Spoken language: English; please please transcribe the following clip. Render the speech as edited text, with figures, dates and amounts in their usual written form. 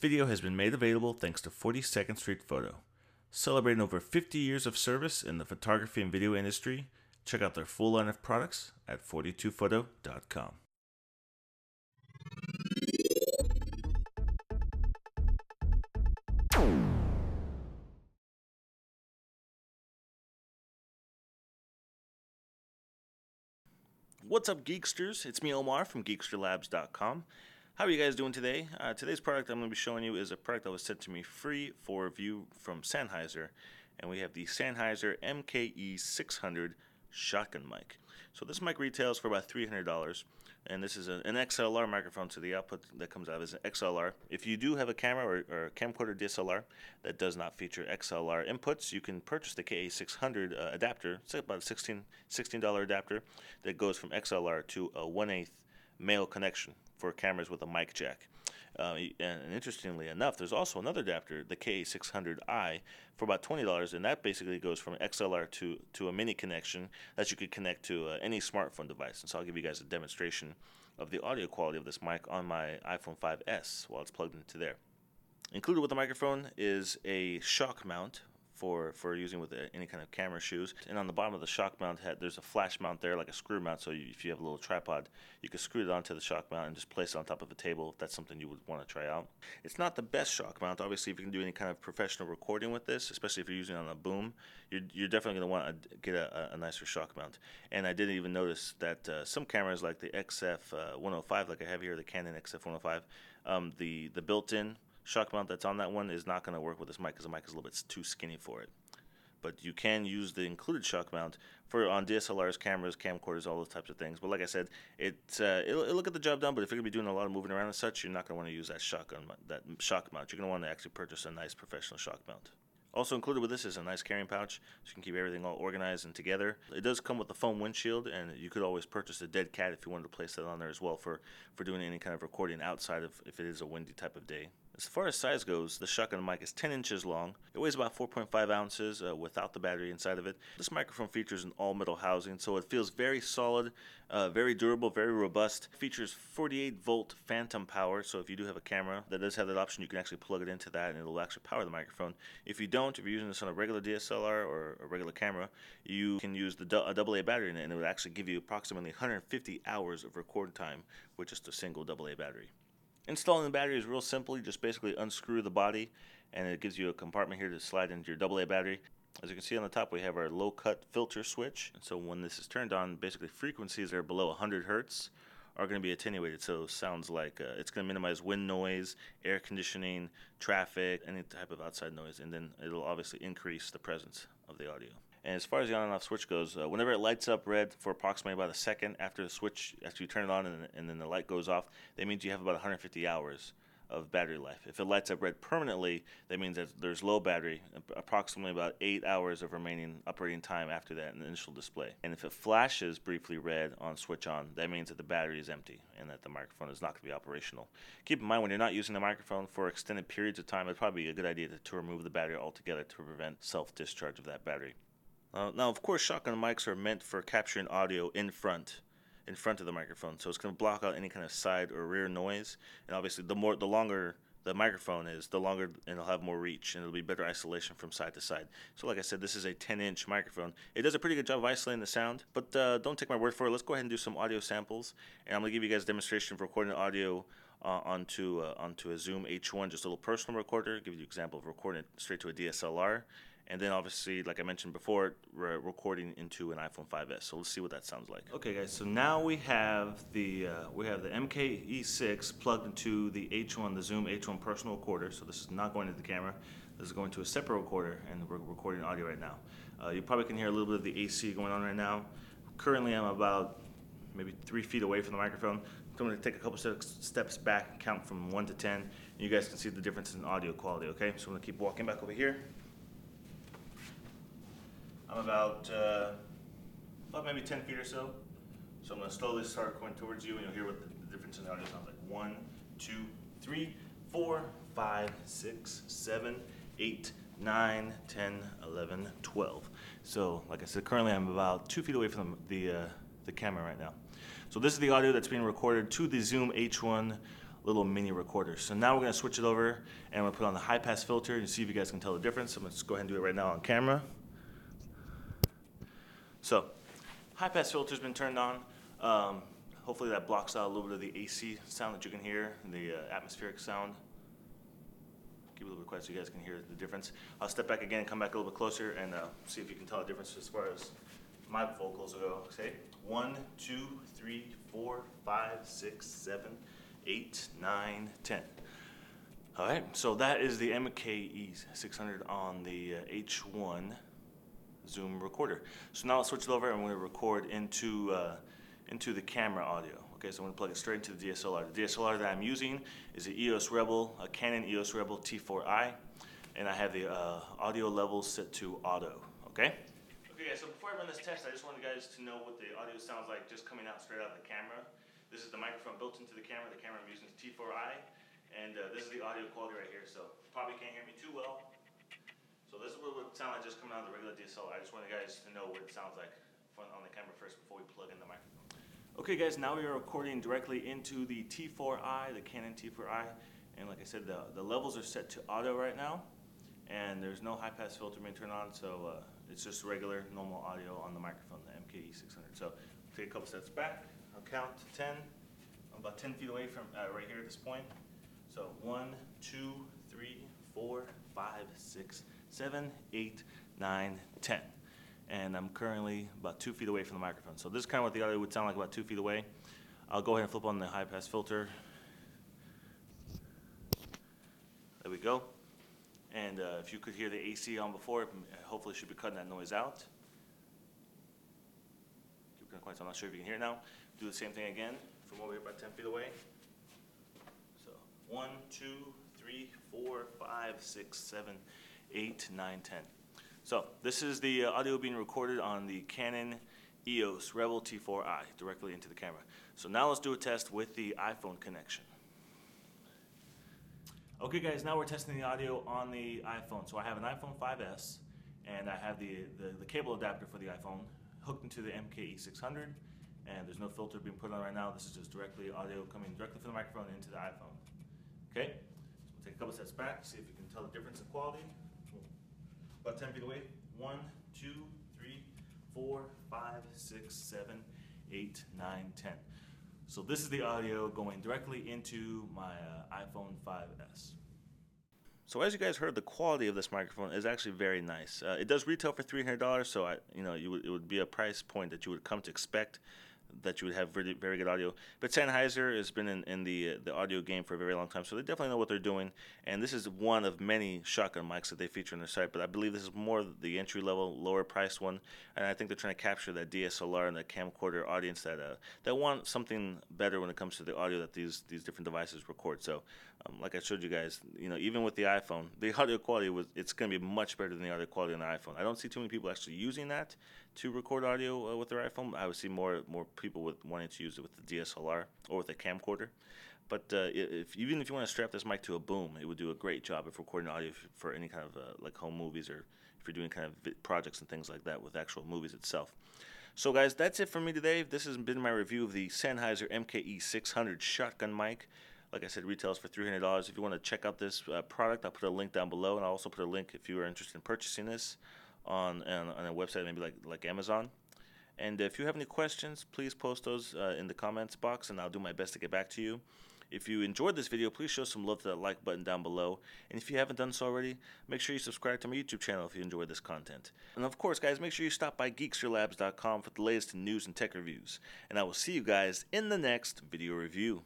video has been made available thanks to 42nd Street Photo. Celebrating over 50 years of service in the photography and video industry, check out their full line of products at 42photo.com. What's up, Geeksters? It's me, Omar, from geeksterlabs.com. How are you guys doing today? Today's product I'm going to be showing you is a product that was sent to me free for review from Sennheiser, and we have the Sennheiser MKE 600 Shotgun Mic. So this mic retails for about $300, and this is an XLR microphone, so the output that comes out is an XLR. If you do have a camera or a camcorder DSLR that does not feature XLR inputs, you can purchase the KA600 adapter. It's about a $16 adapter that goes from XLR to a 1/8 male connection for cameras with a mic jack. And interestingly enough, there's also another adapter, the KA600i, for about $20, and that basically goes from XLR to a mini connection that you could connect to any smartphone device. And so I'll give you guys a demonstration of the audio quality of this mic on my iPhone 5S while it's plugged into there. Included with the microphone is a shock mount for using with any kind of camera shoes. And on the bottom of the shock mount head, there's a flash mount there, like a screw mount, so if you have a little tripod, you can screw it onto the shock mount and just place it on top of a table if that's something you would want to try out. It's not the best shock mount. Obviously, if you can do any kind of professional recording with this, especially if you're using it on a boom, you're definitely going to want to get a nicer shock mount. And I didn't even notice that some cameras like the XF105, like I have here, the Canon XF105, the built-in shock mount that's on that one is not going to work with this mic because the mic is a little bit too skinny for it. But you can use the included shock mount on DSLRs, cameras, camcorders, all those types of things. But like I said, it'll get the job done. But if you're going to be doing a lot of moving around and such, you're not going to want to use that shock mount. You're going to want to actually purchase a nice professional shock mount. Also included with this is a nice carrying pouch, so you can keep everything all organized and together. It does come with a foam windshield, and you could always purchase a dead cat if you wanted to place that on there as well for doing any kind of recording outside of if it is a windy type of day. As far as size goes, the shotgun mic is 10 inches long. It weighs about 4.5 ounces without the battery inside of it. This microphone features an all-metal housing, so it feels very solid, very durable, very robust. It features 48-volt phantom power, so if you do have a camera that does have that option, you can actually plug it into that, and it'll actually power the microphone. If you don't, if you're using this on a regular DSLR or a regular camera, you can use a AA battery in it, and it would actually give you approximately 150 hours of record time with just a single AA battery. Installing the battery is real simple. You just basically unscrew the body, and it gives you a compartment here to slide into your AA battery. As you can see on the top, we have our low-cut filter switch. And so when this is turned on, basically frequencies that are below 100 hertz are going to be attenuated. So it sounds like it's going to minimize wind noise, air conditioning, traffic, any type of outside noise. And then it'll obviously increase the presence of the audio. And as far as the on and off switch goes, whenever it lights up red for approximately about a second after you turn it on and then the light goes off, that means you have about 150 hours of battery life. If it lights up red permanently, that means that there's low battery, approximately about 8 hours of remaining operating time after that in the initial display. And if it flashes briefly red on switch on, that means that the battery is empty and that the microphone is not going to be operational. Keep in mind, when you're not using the microphone for extended periods of time, it'd probably be a good idea to remove the battery altogether to prevent self-discharge of that battery. Now, of course, shotgun mics are meant for capturing audio in front of the microphone, so it's going to block out any kind of side or rear noise. And obviously, the longer the microphone is, the longer, and it'll have more reach, and it'll be better isolation from side to side. So, like I said, this is a 10-inch microphone. It does a pretty good job of isolating the sound, but don't take my word for it. Let's go ahead and do some audio samples, and I'm going to give you guys a demonstration of recording audio onto a Zoom H1, just a little personal recorder. Give you an example of recording it straight to a DSLR. And then obviously, like I mentioned before, we're recording into an iPhone 5S. So let's see what that sounds like. Okay, guys. So now we have the MKE6 plugged into the H1, the Zoom H1 personal recorder. So this is not going into the camera. This is going to a separate recorder, and we're recording audio right now. You probably can hear a little bit of the AC going on right now. Currently, I'm about maybe 3 feet away from the microphone. So I'm going to take a couple steps back and count from 1 to 10. And you guys can see the difference in audio quality. Okay, so I'm going to keep walking back over here. I'm about maybe 10 feet or so. So I'm going to slowly start going towards you, and you'll hear what the difference in the audio sounds like. 1, 2, 3, 4, 5, 6, 7, 8, 9, 10, 11, 12. So, like I said, currently I'm about 2 feet away from the camera right now. So this is the audio that's being recorded to the Zoom H1 little mini recorder. So now we're going to switch it over and I'm going to put on the high pass filter and see if you guys can tell the difference. I'm going to just go ahead and do it right now on camera. So high pass filter's been turned on. Hopefully that blocks out a little bit of the AC sound that you can hear, the atmospheric sound. Keep it a little bit quiet so you guys can hear the difference. I'll step back again and come back a little bit closer and see if you can tell the difference as far as my vocals go. Okay, 1, 2, 3, 4, 5, 6, 7, 8, 9, 10. All right, so that is the MKE 600 on the H1 Zoom recorder. So now let's switch it over and we're going to record into the camera audio. Okay, so I'm going to plug it straight into the DSLR. The DSLR that I'm using is a Canon EOS Rebel T4i, and I have the audio levels set to auto. Okay? Okay guys, so before I run this test, I just want you guys to know what the audio sounds like just coming out straight out of the camera. This is the microphone built into the camera. The camera I'm using is T4i, and this is the audio quality right here, so you probably can't hear me too well. So this is what it would sound like just coming out of the regular DSLR. I just want you guys to know what it sounds like on the camera first before we plug in the microphone. Okay guys, now we are recording directly into the T4i, the Canon T4i, and like I said, the levels are set to auto right now, and there's no high pass filter being turned on, so it's just regular, normal audio on the microphone, the MKE 600. So take a couple steps back, I'll count to 10, I'm about 10 feet away from right here at this point. So 1, 2, 3, 4, 5, 6, 7, 8, 9, 10. And I'm currently about 2 feet away from the microphone. So this is kind of what the audio would sound like about 2 feet away. I'll go ahead and flip on the high pass filter. There we go. And if you could hear the AC on before, hopefully it should be cutting that noise out. Keep it quiet, so I'm not sure if you can hear it now. Do the same thing again from over here about 10 feet away. So 1, 2, 3, 4, 5, 6, 7, 8, 9, 10. So this is the audio being recorded on the Canon EOS Rebel T4i directly into the camera. So now let's do a test with the iPhone connection. Okay guys, now we're testing the audio on the iPhone. So I have an iPhone 5S and I have the cable adapter for the iPhone hooked into the MKE 600, and there's no filter being put on right now. This is just directly audio coming directly from the microphone into the iPhone. Okay, so we'll take a couple steps back, see if you can tell the difference in quality. About 10 feet away. 1, 2, 3, 4, 5, 6, 7, 8, 9, 10. So this is the audio going directly into my iPhone 5S. So as you guys heard, the quality of this microphone is actually very nice. It does retail for $300, so it would be a price point that you would come to expect that you would have very, very good audio. But Sennheiser has been in the audio game for a very long time, so they definitely know what they're doing. And this is one of many shotgun mics that they feature on their site, but I believe this is more the entry-level, lower-priced one. And I think they're trying to capture that DSLR and that camcorder audience that want something better when it comes to the audio that these different devices record. So, like I showed you guys, even with the iPhone, the audio quality it's going to be much better than the audio quality on the iPhone. I don't see too many people actually using that to record audio with their iPhone. I would see more people wanting to use it with the DSLR or with a camcorder. But even if you want to strap this mic to a boom, it would do a great job of recording audio for any kind of like home movies, or if you're doing kind of projects and things like that with actual movies itself. So guys, that's it for me today. This has been my review of the Sennheiser MKE 600 Shotgun Mic. Like I said, retails for $300. If you want to check out this product, I'll put a link down below, and I'll also put a link if you are interested in purchasing this on a website maybe like Amazon. And if you have any questions, please post those in the comments box, and I'll do my best to get back to you. If you enjoyed this video, please show some love to that like button down below. And if you haven't done so already, make sure you subscribe to my YouTube channel if you enjoyed this content. And of course, guys, make sure you stop by geeksterlabs.com for the latest news and tech reviews. And I will see you guys in the next video review.